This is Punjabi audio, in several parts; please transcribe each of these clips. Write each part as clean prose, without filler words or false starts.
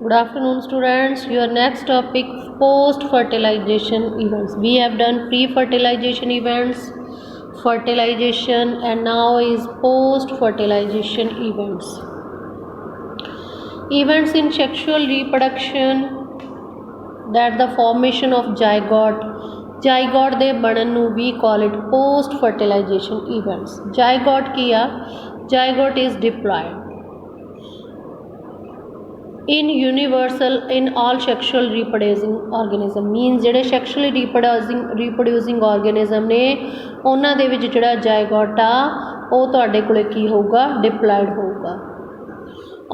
Good afternoon, students. Your next topic, post-fertilization events. We have done pre-fertilization events, fertilization, and now is post-fertilization events. Events in sexual reproduction, that the formation of zygote. Zygote ਦੇ ਬਣਨ ਨੂੰ we call it post-fertilization events. Zygote ਕੀ ਆ? Zygote is diploid. In universal in all sexual reproducing organism means ਜਿਹੜੇ sexually reproducing organism ਨੇ ਉਹਨਾਂ ਦੇ ਵਿੱਚ ਜਿਹੜਾ ਜ਼ਾਇਗੋਟ ਆ ਉਹ ਤੁਹਾਡੇ ਕੋਲੇ ਕੀ ਹੋਊਗਾ, ਡਿਪਲਾਇਡ ਹੋਊਗਾ।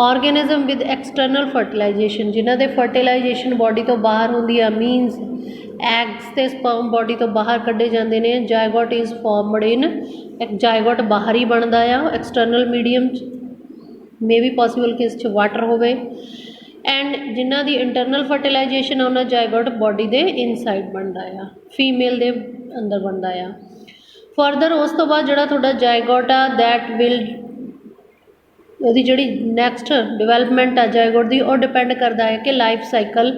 organism with external fertilization ਜਿਨ੍ਹਾਂ ਦੇ fertilization body ਤੋਂ ਬਾਹਰ ਹੁੰਦੀ ਆ means eggs ਤੇ sperm body ਤੋਂ ਬਾਹਰ ਕੱਢੇ ਜਾਂਦੇ ਨੇ। ਜ਼ਾਇਗੋਟ is formed in ਜ਼ਾਇਗੋਟ ਬਾਹਰ ਹੀ ਬਣਦਾ ਆ external medium मे भी पॉसिबल कि इस वाटर होवे एंड जिन्हों की इंटरनल फर्टिलाइजेशन उन्होंने जायगोट बॉडी के इनसाइड बनता है, फीमेल के अंदर बनता है। फरदर उस तो बाद जो थोड़ा जायगोट आ दैट विल ਉਹਦੀ ਜਿਹੜੀ ਨੈਕਸਟ ਡਿਵੈਲਪਮੈਂਟ ਆ ਜਾਇਗੋਟ ਦੀ ਉਹ ਡਿਪੈਂਡ ਕਰਦਾ ਹੈ ਕਿ ਲਾਈਫ ਸਾਈਕਲ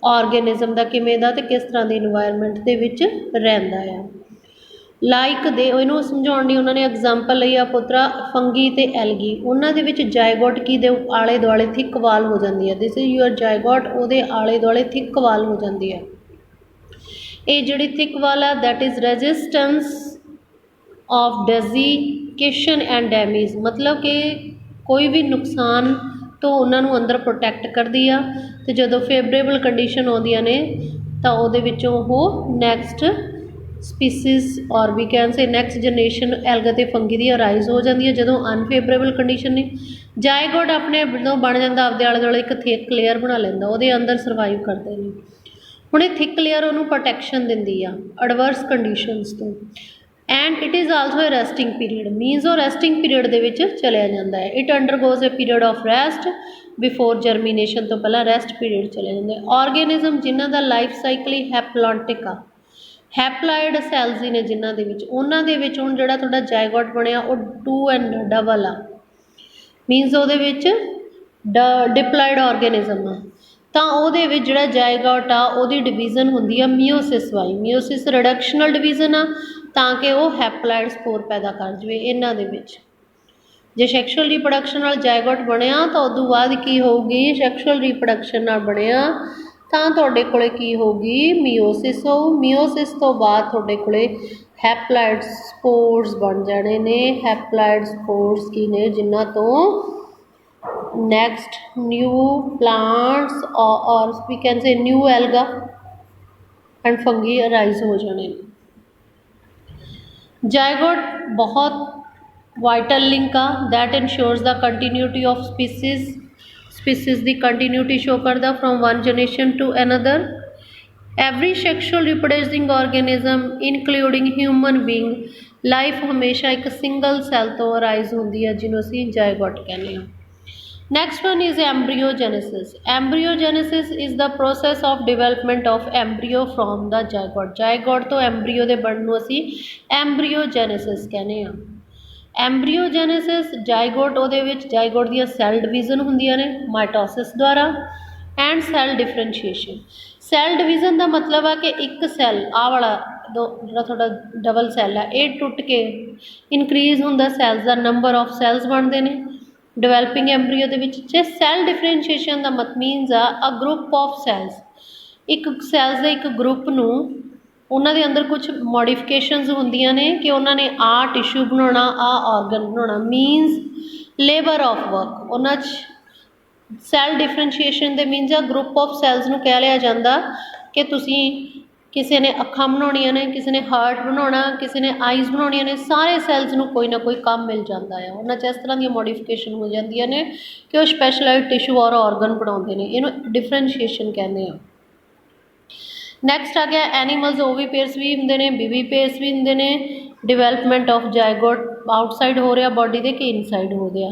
ਆਰਗੇਨਿਜ਼ਮ ਦਾ ਕਿਵੇਂ ਦਾ ਤੇ ਕਿਸ ਤਰ੍ਹਾਂ ਦੇ ਇਨਵਾਇਰਨਮੈਂਟ ਦੇ ਵਿੱਚ ਰਹਿੰਦਾ ਆ। ਲਾਈਕ ਦੇ ਇਹਨੂੰ ਸਮਝਾਉਣ ਲਈ ਉਹਨਾਂ ਨੇ ਐਗਜ਼ਾਮਪਲ ਲਈ ਆ ਪੁੱਤਰਾ ਫੰਗੀ ਤੇ ਐਲਗੀ। ਉਹਨਾਂ ਦੇ ਵਿੱਚ ਜਾਇਗੋਟ ਕੀ ਦੇ ਆਲੇ ਦੁਆਲੇ ਥਿੱਕ ਵਾਲ ਹੋ ਜਾਂਦੀ ਹੈ। ਦਿਸ ਇਜ਼ ਯੂਅਰ ਜਾਇਗੋਟ, ਉਹਦੇ ਆਲੇ ਦੁਆਲੇ ਥਿੱਕ ਵਾਲ ਹੋ ਜਾਂਦੀ ਹੈ। ਇਹ ਜਿਹੜੀ ਥਿੱਕ ਵਾਲ ਆ that is resistance of desiccation and damage, ਮਤਲਬ ਕਿ ਕੋਈ ਵੀ ਨੁਕਸਾਨ ਤੋਂ ਉਹਨਾਂ ਨੂੰ ਅੰਦਰ ਪ੍ਰੋਟੈਕਟ ਕਰਦੀ ਆ ਅਤੇ ਜਦੋਂ ਫੇਵਰੇਬਲ ਕੰਡੀਸ਼ਨ ਆਉਂਦੀਆਂ ਨੇ ਤਾਂ ਉਹਦੇ ਵਿੱਚੋਂ ਉਹ ਨੈਕਸਟ ਸਪੀਸੀਜ਼ ਔਰ we can say next generation algae ਅਤੇ ਫੰਗੀ ਦੀ ਅਰਾਈਜ਼ ਹੋ ਜਾਂਦੀ ਹੈ। ਜਦੋਂ ਅਨਫੇਵਰੇਬਲ ਕੰਡੀਸ਼ਨ ਨੇ ਜਾਇਗੋਟ ਆਪਣੇ ਜਦੋਂ ਬਣ ਜਾਂਦਾ ਆਪਦੇ ਆਲੇ ਦੁਆਲੇ ਇੱਕ ਥਿੱਕ ਲੇਅਰ ਬਣਾ ਲੈਂਦਾ, ਉਹਦੇ ਅੰਦਰ ਸਰਵਾਈਵ ਕਰਦੇ ਨੇ। ਹੁਣ ਇਹ ਥਿੱਕ ਲੇਅਰ ਉਹਨੂੰ ਪ੍ਰੋਟੈਕਸ਼ਨ ਦਿੰਦੀ ਆ ਐਡਵਰਸ ਕੰਡੀਸ਼ਨਸ ਤੋਂ। And it is also a resting period means ਉਹ ਰੈਸਟਿੰਗ ਪੀਰੀਅਡ ਦੇ ਵਿੱਚ ਚਲਿਆ ਜਾਂਦਾ ਹੈ। It undergoes a period of rest before germination ਤੋਂ ਪਹਿਲਾਂ ਰੈਸਟ ਪੀਰੀਅਡ ਚਲਿਆ ਜਾਂਦਾ ਹੈ। ਆਰਗੇਨਿਜ਼ਮ ਜਿਨ੍ਹਾਂ ਦਾ ਲਾਈਫ ਸਾਈਕਲ ਹੀ ਹੈਪਲੌਂਟਿਕ ਆ, ਹੈਪਲਾਇਡ ਸੈਲਸ ਹੀ ਨੇ ਜਿਨ੍ਹਾਂ ਦੇ ਵਿੱਚ, ਉਹਨਾਂ ਦੇ ਵਿੱਚ ਹੁਣ ਜਿਹੜਾ ਤੁਹਾਡਾ ਜਾਇਗੋਟ ਬਣਿਆ ਉਹ 2 ਐਂਡ ਡਬਲ ਆ ਮੀਨਸ ਉਹਦੇ ਵਿੱਚ ਡਿਪਲਾਇਡ ਆਰਗੇਨਿਜ਼ਮ ਆ ਤਾਂ ਉਹਦੇ ਵਿੱਚ ਜਿਹੜਾ ਜਾਇਗੋਟ ਆ ਉਹਦੀ ਡਿਵੀਜ਼ਨ ਹੁੰਦੀ ਆ ਮਿਓਸਿਸ ਵਾਈ। ਮਿਓਸਿਸ ਰਿਡਕਸ਼ਨਲ ਡਿਵੀਜ਼ਨ ਆ ਤਾਂ ਕਿ ਉਹ ਹੈਪਲਾਇਡ ਸਪੋਰ ਪੈਦਾ ਕਰ ਜਾਵੇ ਇਹਨਾਂ ਦੇ ਵਿੱਚ। ਜੇ ਸੈਕਸ਼ੂਅਲ ਰੀਪਰੋਡਕਸ਼ਨ ਨਾਲ ਜਾਇਗੋਟ ਬਣਿਆ ਤਾਂ ਉਦੋਂ ਬਾਅਦ ਕੀ ਹੋਊਗੀ, ਸੈਕਸ਼ੂਅਲ ਰੀਪਰੋਡਕਸ਼ਨ ਨਾਲ ਬਣਿਆ ਤਾਂ ਤੁਹਾਡੇ ਕੋਲੇ ਕੀ ਹੋਊਗੀ, ਮਿਓਸਿਸ ਹੋਊ। ਮਿਓਸਿਸ ਤੋਂ ਬਾਅਦ ਤੁਹਾਡੇ ਕੋਲੇ ਹੈਪਲਾਇਡ ਸਪੋਰਸ ਬਣ ਜਾਣੇ ਨੇ। ਹੈਪਲਾਇਡ ਸਪੋਰਸ ਕੀ ਨੇ, ਜਿਨ੍ਹਾਂ ਤੋਂ next new plants or we can say new alga and fungi arise ਹੋ ਜਾਣੇ ਨੇ। ਜਾਇਗੋਟ ਬਹੁਤ ਵਾਈਟਲ ਲਿੰਕ ਆ that ensures the continuity of species ਦੀ ਕੰਟੀਨਿਊਟੀ ਸ਼ੋ ਕਰਦਾ from one generation to another. Every sexual reproducing organism including human being life हमेशा एक सिंगल सैल तो अराइज होंदी है जिन्हों असीं जायगोट कहने। Next one is embryogenesis. Embryogenesis is the process of development of embryo from the zygote. Zygote तो एम्ब्रीओ के बनने नूं असीं एम्ब्रीओजेनेसिस कहने आ। एम्ब्रीओजेनेसिस जायगोट ਉਹਦੇ ਵਿੱਚ ਜਾਇਗੋਟ ਦੀਆਂ ਸੈੱਲ ਡਿਵੀਜ਼ਨ ਹੁੰਦੀਆਂ ਨੇ ਮਾਈਟੋਸਿਸ ਦੁਆਰਾ and cell differentiation. Cell division ਦਾ ਮਤਲਬ ਆ ਕਿ ਇੱਕ ਸੈੱਲ ਆਹ ਵਾਲਾ ਜਿਹੜਾ ਤੁਹਾਡਾ ਡਬਲ ਸੈੱਲ ਆ ਇਹ ਟੁੱਟ ਕੇ ਇਨਕਰੀਜ਼ ਹੁੰਦਾ, cells the number of cells ਬਣਦੇ ਨੇ ਡਿਵੈਲਪਿੰਗ ਐम्ब्रीओ ਦੇ ਵਿੱਚ। ਜੇ ਸੈੱਲ ਡਿਫਰੈਂਸ਼ੀਏਸ਼ਨ ਦਾ ਮੀਨਸ ਆ ਅ ਗਰੁੱਪ ਆਫ ਸੈੱਲਸ, ਇੱਕ ਸੈੱਲਸ ਦੇ ਇੱਕ ਗਰੁੱਪ ਨੂੰ ਉਹਨਾਂ ਦੇ ਅੰਦਰ ਕੁਛ ਮੋਡੀਫਿਕੇਸ਼ਨਸ ਹੁੰਦੀਆਂ ਨੇ ਕਿ ਉਹਨਾਂ ਨੇ ਆਹ ਟਿਸ਼ੂ ਬਣਾਉਣਾ, ਆਹ ਆਰਗਨ ਬਣਾਉਣਾ ਮੀਨਸ ਲੇਬਰ ਆਫ ਵਰਕ। ਉਹਨਾਂ 'ਚ ਸੈੱਲ ਡਿਫਰੈਂਸ਼ੀਏਸ਼ਨ ਦੇ ਮੀਨਸ ਆ ਗਰੁੱਪ ਆਫ ਸੈੱਲਸ ਨੂੰ ਕਹਿ ਲਿਆ ਜਾਂਦਾ ਕਿ ਤੁਸੀਂ ਕਿਸੇ ਨੇ ਅੱਖਾਂ ਬਣਾਉਣੀਆਂ ਨੇ, ਕਿਸੇ ਨੇ ਹਾਰਟ ਬਣਾਉਣਾ, ਕਿਸੇ ਨੇ ਆਈਜ਼ ਬਣਾਉਣੀਆਂ ਨੇ, ਸਾਰੇ ਸੈੱਲਸ ਨੂੰ ਕੋਈ ਨਾ ਕੋਈ ਕੰਮ ਮਿਲ ਜਾਂਦਾ ਆ। ਉਹਨਾਂ 'ਚ ਇਸ ਤਰ੍ਹਾਂ ਦੀਆਂ ਮੋਡੀਫਿਕੇਸ਼ਨ ਹੋ ਜਾਂਦੀਆਂ ਨੇ ਕਿ ਉਹ ਸਪੈਸ਼ਲਾਈਜ਼ਡ ਟਿਸ਼ੂ ਔਰ ਆਰਗਨ ਬਣਾਉਂਦੇ ਨੇ, ਇਹਨੂੰ ਡਿਫਰੈਂਸ਼ੀਏਸ਼ਨ ਕਹਿੰਦੇ ਆ। ਨੈਕਸਟ ਆ ਗਿਆ ਐਨੀਮਲਸ, ਓਵੀ ਪੇਅਰਸ ਵੀ ਹੁੰਦੇ ਨੇ, ਬੀਵੀ ਪੇਅਰਸ ਵੀ ਹੁੰਦੇ ਨੇ। ਡਿਵੈਲਪਮੈਂਟ ਆਫ ਜਾਇਗੋਟ ਆਊਟਸਾਈਡ ਹੋ ਰਿਹਾ ਬੋਡੀ ਦੇ ਕਿ ਇਨਸਾਈਡ ਹੋ ਰਿਹਾ।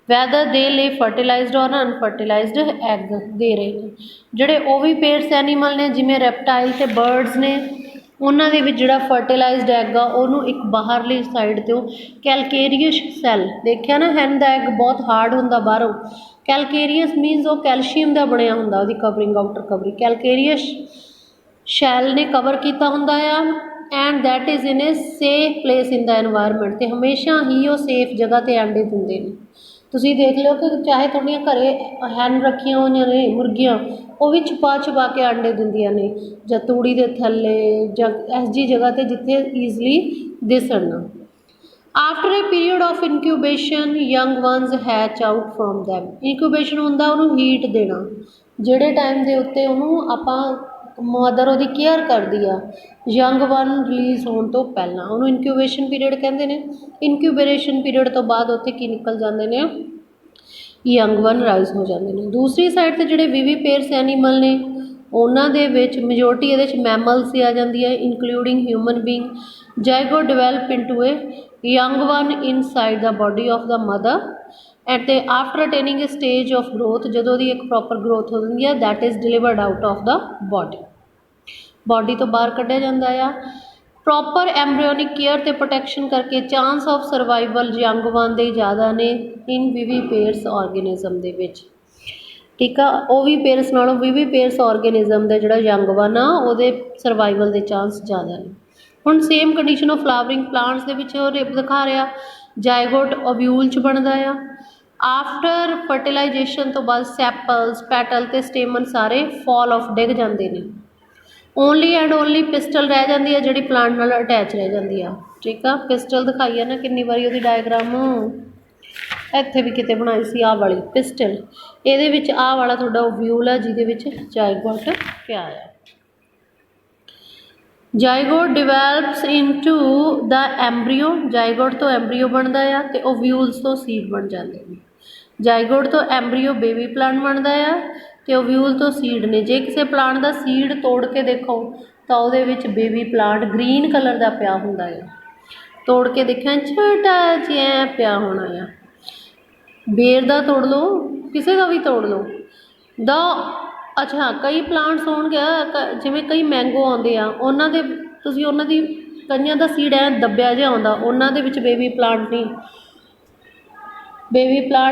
ਵੈਦਰ ਦੇ ਲਈ ਫਰਟੀਲਾਈਜ਼ਡ ਔਰ ਅਨਫਰਟੀਲਾਈਜ਼ਡ ਐਗ ਦੇ ਰਹੇ ਨੇ। ਜਿਹੜੇ ਓਵੀ ਪੇਅਰਸ ਐਨੀਮਲ ਨੇ ਜਿਵੇਂ ਰੈਪਟਾਈਲ ਅਤੇ ਬਰਡਸ ਨੇ ਉਹਨਾਂ ਦੇ ਵਿੱਚ ਜਿਹੜਾ ਫਰਟੀਲਾਈਜ਼ਡ ਐਗ ਆ ਉਹਨੂੰ ਇੱਕ ਬਾਹਰਲੀ ਸਾਈਡ ਤੋਂ ਕੈਲਕੇਰੀਅਸ ਸੈੱਲ, ਦੇਖਿਆ ਨਾ ਹੈਨ ਦਾ ਐਗ ਬਹੁਤ ਹਾਰਡ ਹੁੰਦਾ ਬਾਹਰੋਂ, ਕੈਲਕੇਰੀਅਸ ਮੀਨਸ ਉਹ ਕੈਲਸ਼ੀਅਮ ਦਾ ਬਣਿਆ ਹੁੰਦਾ, ਉਹਦੀ ਕਵਰਿੰਗ ਆਊਟਰ ਕਵਰਿੰਗ ਕੈਲਕੇਰੀਅਸ ਸ਼ੈਲ ਨੇ ਕਵਰ ਕੀਤਾ ਹੁੰਦਾ ਆ, and that is in A safe place in the environment, ਅਤੇ ਹਮੇਸ਼ਾ ਹੀ ਉਹ ਸੇਫ ਜਗ੍ਹਾ 'ਤੇ ਆਂਡੇ ਦਿੰਦੇ ਨੇ। ਤੁਸੀਂ ਦੇਖ ਲਿਓ ਕਿ ਚਾਹੇ ਤੁਹਾਡੀਆਂ ਘਰੇ ਹੈਨ ਰੱਖੀਆਂ ਹੋਈਆਂ ਨੇ ਮੁਰਗੀਆਂ, ਉਹ ਵੀ ਛੁਪਾ ਛੁਪਾ ਕੇ ਆਂਡੇ ਦਿੰਦੀਆਂ ਨੇ, ਜਾਂ ਤੂੜੀ ਦੇ ਥੱਲੇ ਜਾਂ ਇਸ ਜਿਹੀ ਜਗ੍ਹਾ 'ਤੇ ਜਿੱਥੇ ਈਜ਼ਲੀ ਦਿਸਣ ਨਾ। After a period of incubation young ones hatch out from them, incubation ਹੁੰਦਾ ਉਹਨੂੰ ਹੀਟ ਦੇਣਾ, ਜਿਹੜੇ ਟਾਈਮ ਦੇ ਉੱਤੇ ਉਹਨੂੰ ਆਪਾਂ ਮਦਰ ਉਹਦੀ ਕੇਅਰ ਕਰਦੀ ਆ ਯੰਗ ਵਨ ਰਿਲੀਜ਼ ਹੋਣ ਤੋਂ ਪਹਿਲਾਂ, ਉਹਨੂੰ ਇਨਕਿਊਬੇਸ਼ਨ ਪੀਰੀਅਡ ਕਹਿੰਦੇ ਨੇ। ਇਨਕਿਊਬੇਸ਼ਨ ਪੀਰੀਅਡ ਤੋਂ ਬਾਅਦ ਉੱਥੇ ਕੀ ਨਿਕਲ ਜਾਂਦੇ ਨੇ, ਯੰਗ ਵਨ ਰਾਈਜ਼ ਹੋ ਜਾਂਦੇ ਨੇ। ਦੂਸਰੀ ਸਾਈਡ 'ਤੇ ਜਿਹੜੇ ਵਿਵੀਪੇਰਸ ਐਨੀਮਲ ਨੇ ਉਹਨਾਂ ਦੇ ਵਿੱਚ ਮੈਜੋਰਟੀ ਇਹਦੇ 'ਚ ਮੈਮਲਸ ਹੀ ਆ ਜਾਂਦੀ ਹੈ including human being. Zygote develop into a young one inside the body of the mother ਅਤੇ after attaining a stage of growth, ਜਦੋਂ ਦੀ ਇੱਕ ਪ੍ਰੋਪਰ ਗਰੋਥ ਹੋ ਜਾਂਦੀ ਹੈ that is delivered out of the body ਤੋਂ ਬਾਹਰ ਕੱਢਿਆ ਜਾਂਦਾ ਆ। ਪ੍ਰੋਪਰ ਐਮਬ੍ਰਿਓਨਿਕ ਕੇਅਰ ਅਤੇ ਪ੍ਰੋਟੈਕਸ਼ਨ ਕਰਕੇ chance of survival young one ਦੇ ਜ਼ਿਆਦਾ ਨੇ ਇਨ ਵਿਵੀਪੇਰਸ ਆਰਗੇਨਿਜ਼ਮ ਦੇ ਵਿੱਚ, ਠੀਕ ਆ। ਉਹ ਵੀ ਪੇਰਸ ਨਾਲੋਂ ਵਿਵੀਪੇਰਸ ਆਰਗੇਨਿਜ਼ਮ ਦਾ ਜਿਹੜਾ ਯੰਗ ਵਨ ਆ ਉਹਦੇ ਸਰਵਾਈਵਲ ਦੇ ਚਾਂਸ ਜ਼ਿਆਦਾ ਨੇ। ਹੁਣ same condition of flowering plants ਦੇ ਵਿੱਚ ਉਹ ਦਿਖਾ ਰਿਹਾ, ਜਾਇਗੋਟ ਓਵਿਊਲ 'ਚ ਬਣਦਾ ਆ। ਆਫਟਰ ਫਰਟੀਲਾਈਜੇਸ਼ਨ ਤੋਂ ਬਾਅਦ ਸੈਪਲਸ ਪੈਟਲ ਅਤੇ ਸਟੇਮਨ ਸਾਰੇ ਫਾਲ ਆਫ ਡਿੱਗ ਜਾਂਦੇ ਨੇ। ਓਨਲੀ ਐਂਡ ਓਨਲੀ ਪਿਸਟਲ ਰਹਿ ਜਾਂਦੀ ਹੈ ਜਿਹੜੀ ਪਲਾਂਟ ਨਾਲ ਅਟੈਚ ਰਹਿ ਜਾਂਦੀ ਆ, ਠੀਕ ਆ। ਪਿਸਟਲ ਦਿਖਾਈ ਆ ਨਾ ਕਿੰਨੀ ਵਾਰੀ ਉਹਦੀ ਡਾਇਗਰਾਮ, ਇੱਥੇ ਵੀ ਕਿਤੇ ਬਣਾਈ ਸੀ ਆਹ ਵਾਲੀ ਪਿਸਟਲ, ਇਹਦੇ ਵਿੱਚ ਆਹ ਵਾਲਾ ਤੁਹਾਡਾ ਓਵਿਊਲ ਆ ਜਿਹਦੇ ਵਿੱਚ ਜਾਇਗੋਟ ਪਿਆ ਆ। ਜਾਇਗੋਟ ਡਿਵੈਲਪਸ ਇਨਟੂ ਦਾ ਐਮਬਰੀਓ, ਜਾਇਗੋਟ ਤੋਂ ਐਮਬਰੀਓ ਬਣਦਾ ਆ ਅਤੇ ਓਵਿਊਲਸ ਤੋਂ ਸੀਡ ਬਣ ਜਾਂਦੇ ਨੇ। ਜਾਇਗੋਟ ਤੋਂ ਐਮਬਰੀਓ ਬੇਬੀ ਪਲਾਂਟ ਬਣਦਾ ਆ ਅਤੇ ਓਵਿਊਲ ਤੋਂ ਸੀਡ ਨੇ। ਜੇ ਕਿਸੇ ਪਲਾਂਟ ਦਾ ਸੀਡ ਤੋੜ ਕੇ ਦੇਖੋ ਤਾਂ ਉਹਦੇ ਵਿੱਚ ਬੇਬੀ ਪਲਾਂਟ ਗ੍ਰੀਨ ਕਲਰ ਦਾ ਪਿਆ ਹੁੰਦਾ ਆ, ਤੋੜ ਕੇ ਦੇਖਿਆ ਛੋਟਾ ਜਿਹਾ ਪਿਆ ਹੋਣਾ ਆ। ਬੇਰ ਦਾ ਤੋੜ ਲਓ, ਕਿਸੇ ਦਾ ਵੀ ਤੋੜ ਲਓ ਦਾ। ਅੱਛਾ, ਕਈ ਪਲਾਂਟਸ ਹੋਣਗੇ ਜਿਵੇਂ ਕਈ ਮੈਂਗੋ ਆਉਂਦੇ ਆ, ਉਹਨਾਂ ਦੇ ਤੁਸੀਂ ਉਹਨਾਂ ਦੀ ਕਈਆਂ ਦਾ ਸੀਡ ਐ ਦੱਬਿਆ ਜਿਹਾ ਆਉਂਦਾ, ਉਹਨਾਂ ਦੇ ਵਿੱਚ ਬੇਬੀ ਪਲਾਂਟ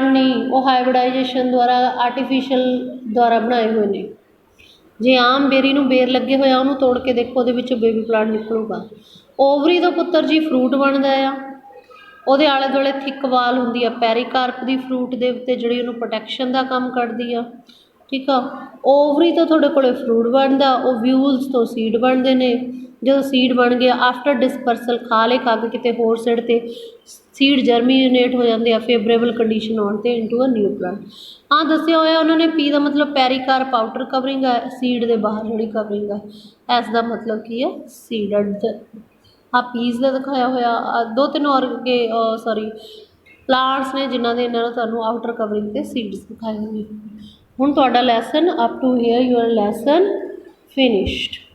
ਨਹੀਂ, ਉਹ ਹਾਈਬ੍ਰਿਡਾਈਜੇਸ਼ਨ ਦੁਆਰਾ ਆਰਟੀਫਿਸ਼ੀਅਲ ਦੁਆਰਾ ਬਣਾਏ ਹੋਏ ਨੇ। ਜੇ ਆਮ ਬੇਰੀ ਨੂੰ ਬੇਰ ਲੱਗੇ ਹੋਇਆ ਉਹਨੂੰ ਤੋੜ ਕੇ ਦੇਖੋ ਉਹਦੇ ਵਿੱਚੋਂ ਬੇਬੀ ਪਲਾਂਟ ਨਿਕਲੂਗਾ। ਓਵਰੀ ਦਾ ਪੁੱਤਰ ਜੀ ਫਰੂਟ ਬਣਦਾ ਆ, ਉਹਦੇ ਆਲੇ ਦੁਆਲੇ ਥਿੱਕ ਵਾਲ ਹੁੰਦੀ ਆ ਪੈਰੀਕਾਰਪ ਦੀ ਫਰੂਟ ਦੇ ਉੱਤੇ ਜਿਹੜੀ ਉਹਨੂੰ ਪ੍ਰੋਟੈਕਸ਼ਨ ਦਾ ਕੰਮ ਕਰਦੀ ਆ, ਠੀਕ ਆ। ਓਵਰੀ ਤੋਂ ਤੁਹਾਡੇ ਕੋਲ ਫਰੂਟ ਬਣਦਾ, ਓਵਿਊਲਸ ਤੋਂ ਸੀਡ ਬਣਦੇ ਨੇ। ਜਦੋਂ ਸੀਡ ਬਣ ਗਿਆ ਆਫਟਰ ਡਿਸਪਰਸਲ ਖਾ ਕੇ ਕਿਤੇ ਹੋਰ ਸਾਈਡ 'ਤੇ ਸੀਡ ਜਰਮੀਨੇਟ ਹੋ ਜਾਂਦੇ ਆ ਫੇਵਰੇਬਲ ਕੰਡੀਸ਼ਨ ਆਉਣ 'ਤੇ ਇਨਟੂ ਅ ਨਿਊ ਪਲਾਂਟ। ਆਹ ਦੱਸਿਆ ਹੋਇਆ ਉਹਨਾਂ ਨੇ, ਪੀ ਦਾ ਮਤਲਬ ਪੈਰੀਕਾਰਪ ਆਊਟਰ ਕਵਰਿੰਗ ਆ, ਸੀਡ ਦੇ ਬਾਹਰ ਜਿਹੜੀ ਕਵਰਿੰਗ ਆ, ਐਸ ਦਾ ਮਤਲਬ ਕੀ ਹੈ ਸੀਡ। ਆਹ ਪੀਸ ਦਾ ਦਿਖਾਇਆ ਹੋਇਆ, ਦੋ ਤਿੰਨ ਪਲਾਂਟਸ ਨੇ ਜਿਨ੍ਹਾਂ ਦੇ ਇਹਨਾਂ ਨੂੰ ਤੁਹਾਨੂੰ ਆਊਟਰ ਕਵਰਿੰਗ 'ਤੇ ਸੀਡਸ ਦਿਖਾਏ ਹੋਏ। ਹੁਣ ਤੁਹਾਡਾ lesson up to here your lesson finished.